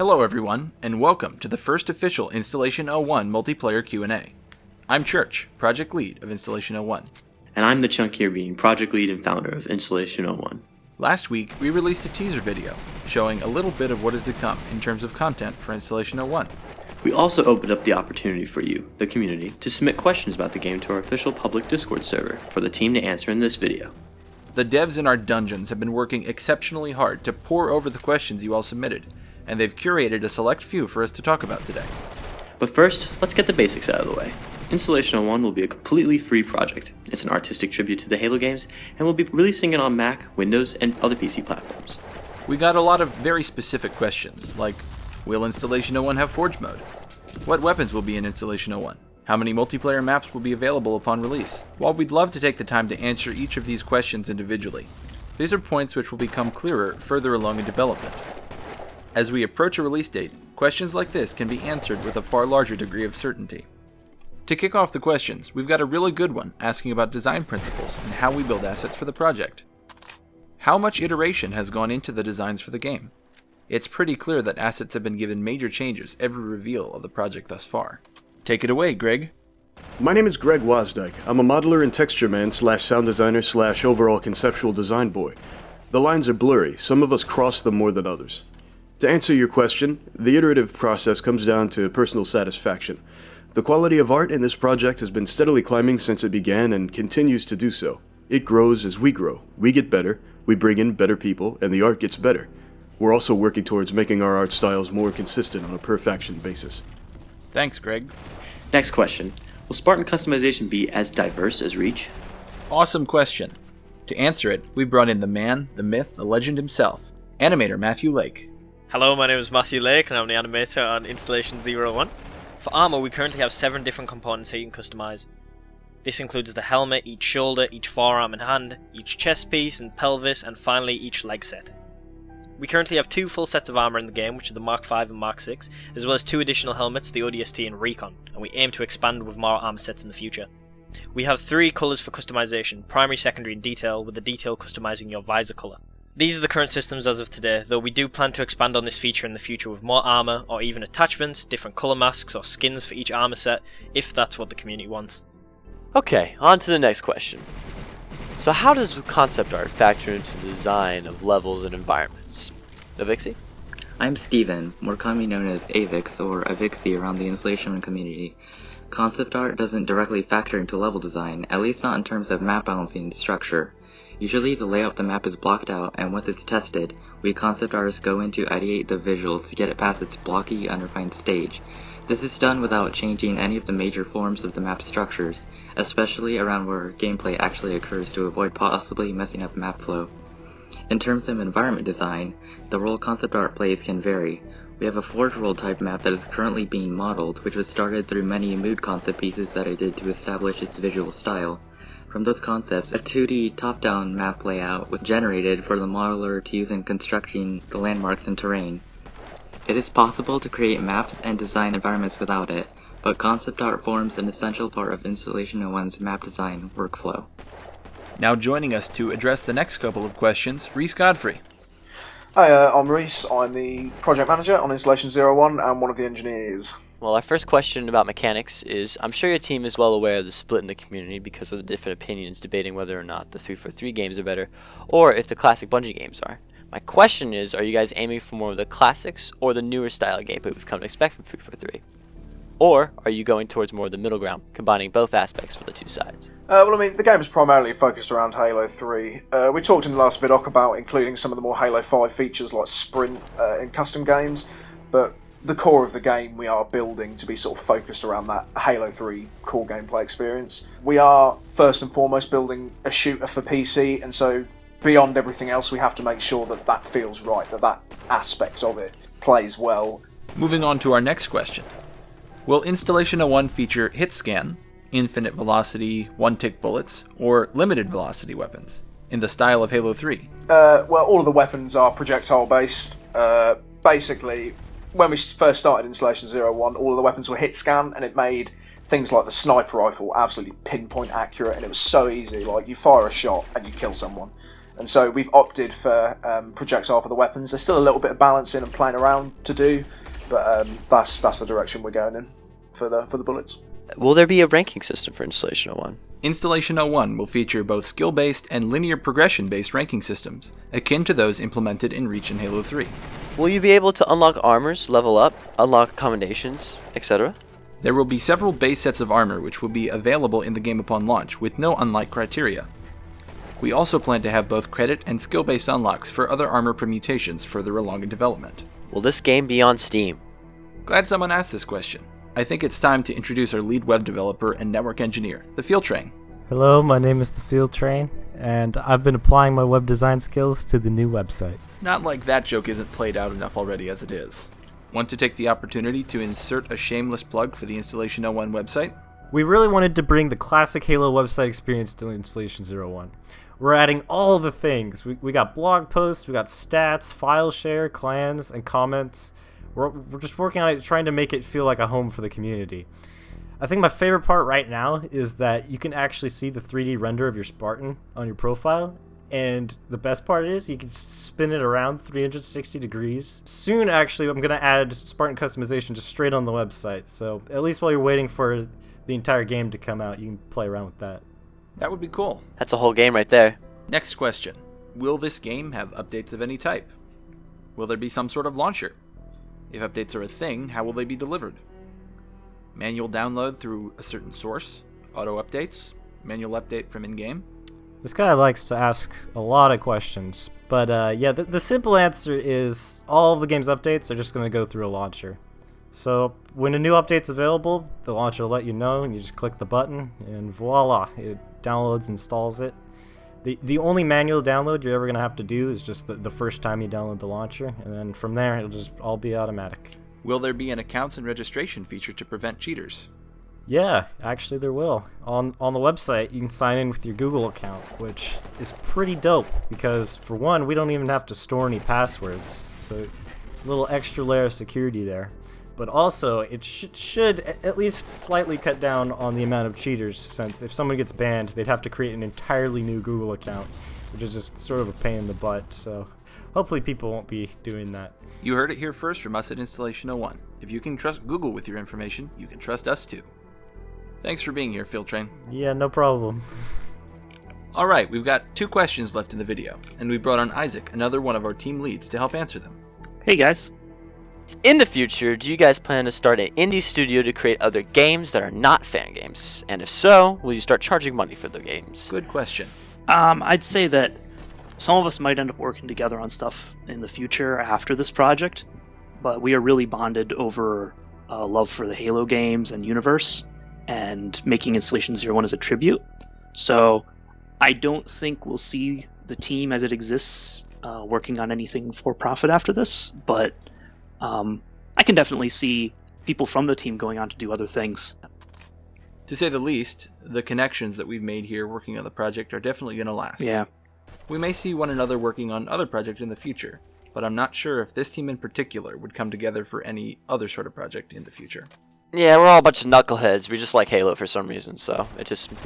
Hello everyone, and welcome to the first official Installation 01 multiplayer Q&A. I'm Church, Project Lead of Installation 01. And I'm the Chunkier Bean, Project Lead and Founder of Installation 01. Last week, we released a teaser video showing a little bit of what is to come in terms of content for Installation 01. We also opened up the opportunity for you, the community, to submit questions about the game to our official public Discord server for the team to answer in this video. The devs in our dungeons have been working exceptionally hard to pore over the questions you all submitted, and they've curated a select few for us to talk about today. But first, let's get the basics out of the way. Installation 01 will be a completely free project. It's an artistic tribute to the Halo games, and we'll be releasing it on Mac, Windows, and other PC platforms. We got a lot of very specific questions, like, will Installation 01 have Forge mode? What weapons will be in Installation 01? How many multiplayer maps will be available upon release? While we'd love to take the time to answer each of these questions individually, these are points which will become clearer further along in development. As we approach a release date, questions like this can be answered with a far larger degree of certainty. To kick off the questions, we've got a really good one asking about design principles and how we build assets for the project. How much iteration has gone into the designs for the game? It's pretty clear that assets have been given major changes every reveal of the project thus far. Take it away, Greg. My name is Greg Wasdike. I'm a modeler and texture man / sound designer / overall conceptual design boy. The lines are blurry, some of us cross them more than others. To answer your question, the iterative process comes down to personal satisfaction. The quality of art in this project has been steadily climbing since it began and continues to do so. It grows as we grow. We get better, we bring in better people, and the art gets better. We're also working towards making our art styles more consistent on a per-faction basis. Thanks, Greg. Next question. Will Spartan customization be as diverse as Reach? Awesome question. To answer it, we brought in the man, the myth, the legend himself, animator Matthew Lake. Hello, my name is Matthew Lake and I'm the animator on Installation 01. For armor, we currently have 7 different components that you can customize. This includes the helmet, each shoulder, each forearm and hand, each chest piece and pelvis, and finally each leg set. We currently have 2 full sets of armor in the game, which are the Mark V and Mark VI, as well as 2 additional helmets, the ODST and Recon, and we aim to expand with more armor sets in the future. We have 3 colours for customization, primary, secondary and detail, with the detail customizing your visor colour. These are the current systems as of today, though we do plan to expand on this feature in the future with more armor, or even attachments, different colour masks or skins for each armor set, if that's what the community wants. Okay, on to the next question. So how does concept art factor into the design of levels and environments? Avixie? I'm Steven, more commonly known as Avix or Avixie around the installation community. Concept art doesn't directly factor into level design, at least not in terms of map balancing and structure. Usually the layout of the map is blocked out, and once it's tested, we concept artists go in to ideate the visuals to get it past its blocky, unrefined stage. This is done without changing any of the major forms of the map structures, especially around where gameplay actually occurs to avoid possibly messing up map flow. In terms of environment design, the role concept art plays can vary. We have a Forge World type map that is currently being modeled, which was started through many mood concept pieces that I did to establish its visual style. From those concepts, a 2D top-down map layout was generated for the modeler to use in constructing the landmarks and terrain. It is possible to create maps and design environments without it, but concept art forms an essential part of Installation 01's map design workflow. Now joining us to address the next couple of questions, Reese Godfrey. Hi, I'm Reese. I'm the project manager on Installation 01 and one of the engineers. Well, our first question about mechanics is, I'm sure your team is well aware of the split in the community because of the different opinions debating whether or not the 343 games are better, or if the classic Bungie games are. My question is, are you guys aiming for more of the classics or the newer style of gameplay we've come to expect from 343? Or are you going towards more of the middle ground, combining both aspects for the 2 sides? The game is primarily focused around Halo 3. We talked in the last vidoc about including some of the more Halo 5 features like sprint in custom games, but the core of the game we are building to be sort of focused around that Halo 3 core gameplay experience. We are first and foremost building a shooter for PC, and so beyond everything else we have to make sure that that feels right, that aspect of it plays well. Moving on to our next question. Will Installation 01 feature hit scan, infinite velocity, one-tick bullets, or limited velocity weapons, in the style of Halo 3? All of the weapons are projectile-based. Basically, when we first started Installation 01, all of the weapons were hit scan, and it made things like the sniper rifle absolutely pinpoint accurate, and it was so easy. Like, you fire a shot and you kill someone. And so we've opted for projectile for the weapons. There's still a little bit of balancing and playing around to do, but that's the direction we're going in for the bullets. Will there be a ranking system for Installation 01? Installation 01 will feature both skill-based and linear progression-based ranking systems, akin to those implemented in Reach and Halo 3. Will you be able to unlock armors, level up, unlock commendations, etc.? There will be several base sets of armor which will be available in the game upon launch, with no unlock criteria. We also plan to have both credit and skill-based unlocks for other armor permutations further along in development. Will this game be on Steam? Glad someone asked this question. I think it's time to introduce our lead web developer and network engineer, the Field Train. Hello, my name is the Field Train, and I've been applying my web design skills to the new website. Not like that joke isn't played out enough already as it is. Want to take the opportunity to insert a shameless plug for the Installation 01 website? We really wanted to bring the classic Halo website experience to Installation 01. We're adding all the things. We got blog posts, we got stats, file share, clans, and comments. We're just working on it, trying to make it feel like a home for the community. I think my favorite part right now is that you can actually see the 3D render of your Spartan on your profile, and the best part is you can spin it around 360 degrees. Soon, actually, I'm going to add Spartan customization just straight on the website, so at least while you're waiting for the entire game to come out, you can play around with that. That would be cool. That's a whole game right there. Next question. Will this game have updates of any type? Will there be some sort of launcher? If updates are a thing, how will they be delivered? Manual download through a certain source? Auto updates? Manual update from in-game? This guy likes to ask a lot of questions, but yeah, the simple answer is all of the game's updates are just going to go through a launcher. So when a new update's available, the launcher will let you know, and you just click the button, and voila, it downloads, installs it. The only manual download you're ever going to have to do is just the first time you download the launcher, and then from there it'll just all be automatic. Will there be an accounts and registration feature to prevent cheaters? Yeah, actually there will. On the website, you can sign in with your Google account, which is pretty dope, because for one, we don't even have to store any passwords, so a little extra layer of security there. But also, it should at least slightly cut down on the amount of cheaters, since if someone gets banned, they'd have to create an entirely new Google account, which is just sort of a pain in the butt, so hopefully people won't be doing that. You heard it here first from us at Installation 01. If you can trust Google with your information, you can trust us too. Thanks for being here, Field Train. Yeah, no problem. Alright, we've got 2 questions left in the video, and we brought on Isaac, another one of our team leads, to help answer them. Hey guys. In the future, do you guys plan to start an indie studio to create other games that are not fan games? And if so, will you start charging money for the games? Good question. I'd say that some of us might end up working together on stuff in the future after this project, but we are really bonded over love for the Halo games and universe, and making Installation 01 as a tribute. So I don't think we'll see the team as it exists working on anything for profit after this, but I can definitely see people from the team going on to do other things. To say the least, the connections that we've made here working on the project are definitely going to last. Yeah. We may see one another working on other projects in the future, but I'm not sure if this team in particular would come together for any other sort of project in the future. Yeah, we're all a bunch of knuckleheads. We just like Halo for some reason, so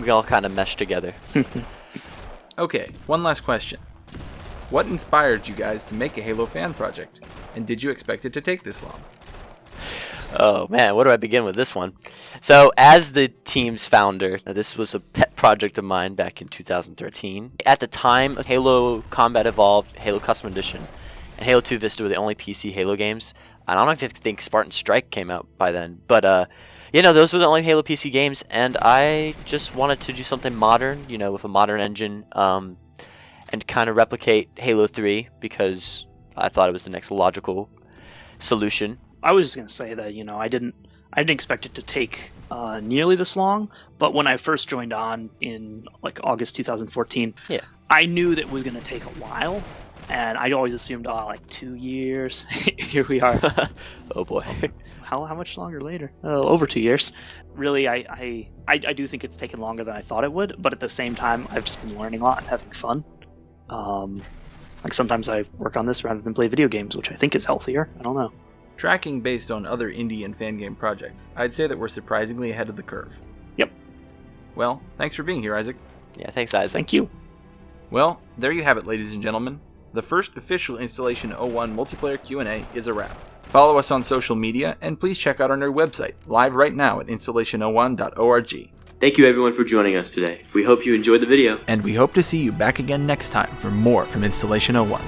we all kind of mesh together. Okay, one last question. What inspired you guys to make a Halo fan project? And did you expect it to take this long? Oh man, where do I begin with this one? So, as the team's founder, this was a pet project of mine back in 2013. At the time, Halo Combat Evolved, Halo Custom Edition, and Halo 2 Vista were the only PC Halo games. I don't even think Spartan Strike came out by then, but you know, those were the only Halo PC games, and I just wanted to do something modern, you know, with a modern engine, and kind of replicate Halo 3 because I thought it was the next logical solution. I was just gonna say that, you know, I didn't expect it to take nearly this long, but when I first joined on in like August 2014, yeah, I knew that it was gonna take a while, and I always assumed, like 2 years. Here we are. Oh boy. How much longer later? Over 2 years. Really, I do think it's taken longer than I thought it would, but at the same time, I've just been learning a lot and having fun. Like sometimes I work on this rather than play video games, which I think is healthier. I don't know. Tracking based on other indie and fan game projects, I'd say that we're surprisingly ahead of the curve. Yep. Well, thanks for being here, Isaac. Yeah, thanks, Isaac. Thank you. Well, there you have it, ladies and gentlemen. The first official Installation 01 multiplayer Q&A is a wrap. Follow us on social media, and please check out our new website, live right now at installation01.org. Thank you everyone for joining us today. We hope you enjoyed the video. And we hope to see you back again next time for more from Installation 01.